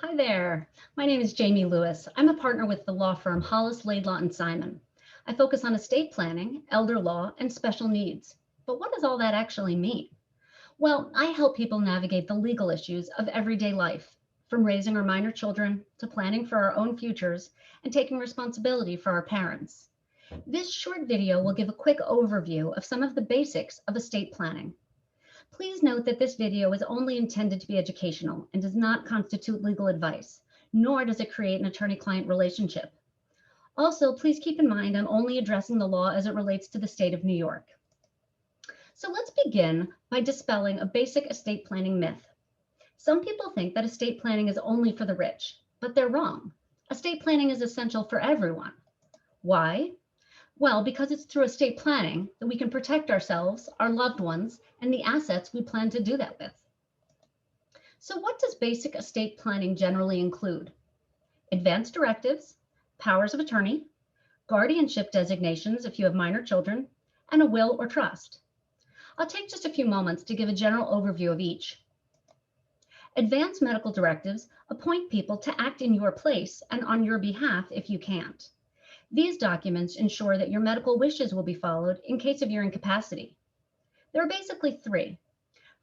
Hi there. My name is Jamie Lewis. I'm a partner with the law firm Hollis, Laidlaw and Simon. I focus on estate planning, elder law, and special needs. But what does all that actually mean? Well, I help people navigate the legal issues of everyday life, from raising our minor children to planning for our own futures and taking responsibility for our parents. This short video will give a quick overview of some of the basics of estate planning. Please note that this video is only intended to be educational and does not constitute legal advice, nor does it create an attorney-client relationship. Also, please keep in mind I'm only addressing the law as it relates to the state of New York. So let's begin by dispelling a basic estate planning myth. Some people think that estate planning is only for the rich, but they're wrong. Estate planning is essential for everyone. Why? Well, because it's through estate planning that we can protect ourselves, our loved ones, and the assets we plan to do that with. So what does basic estate planning generally include? Advance directives, powers of attorney, guardianship designations if you have minor children, and a will or trust. I'll take just a few moments to give a general overview of each. Advance medical directives appoint people to act in your place and on your behalf if you can't. These documents ensure that your medical wishes will be followed in case of your incapacity. There are basically three.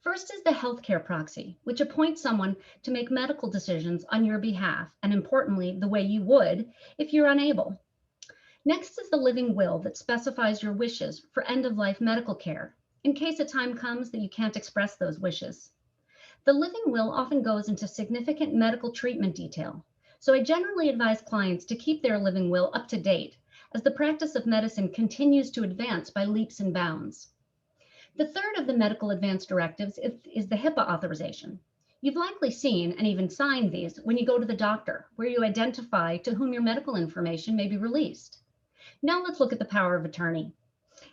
First is the healthcare proxy, which appoints someone to make medical decisions on your behalf, and importantly, the way you would if you're unable. Next is the living will that specifies your wishes for end-of-life medical care, in case a time comes that you can't express those wishes. The living will often goes into significant medical treatment detail, so I generally advise clients to keep their living will up to date as the practice of medicine continues to advance by leaps and bounds. The third of the medical advance directives is the HIPAA authorization. You've likely seen and even signed these when you go to the doctor, where you identify to whom your medical information may be released. Now let's look at the power of attorney.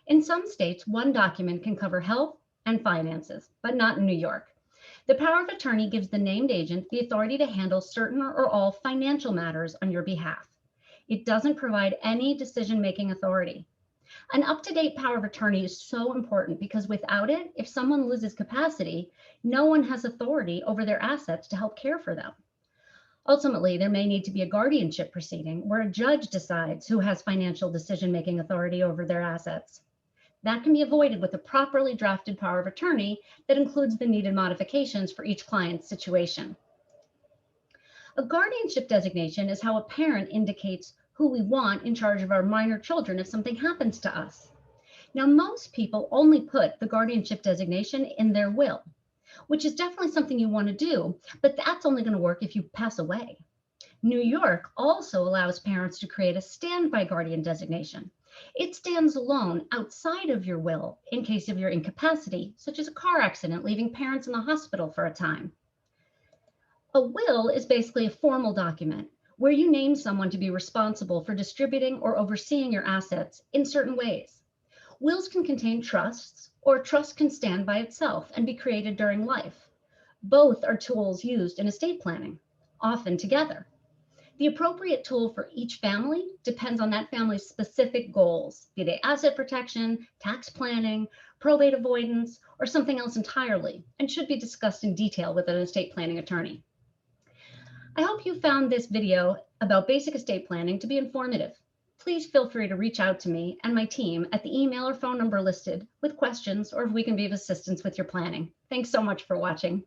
In some states, one document can cover health and finances, but not in New York. The power of attorney gives the named agent the authority to handle certain or all financial matters on your behalf. It doesn't provide any decision-making authority. An up-to-date power of attorney is so important because without it, if someone loses capacity, no one has authority over their assets to help care for them. Ultimately, there may need to be a guardianship proceeding where a judge decides who has financial decision-making authority over their assets. That can be avoided with a properly drafted power of attorney that includes the needed modifications for each client's situation. A guardianship designation is how a parent indicates who we want in charge of our minor children if something happens to us. Now, most people only put the guardianship designation in their will, which is definitely something you want to do, but that's only going to work if you pass away. New York also allows parents to create a standby guardian designation. It stands alone outside of your will in case of your incapacity, such as a car accident leaving parents in the hospital for a time. A will is basically a formal document where you name someone to be responsible for distributing or overseeing your assets in certain ways. Wills can contain trusts, or a trust can stand by itself and be created during life. Both are tools used in estate planning, often together. The appropriate tool for each family depends on that family's specific goals, be they asset protection, tax planning, probate avoidance, or something else entirely, and should be discussed in detail with an estate planning attorney. I hope you found this video about basic estate planning to be informative. Please feel free to reach out to me and my team at the email or phone number listed with questions or if we can be of assistance with your planning. Thanks so much for watching.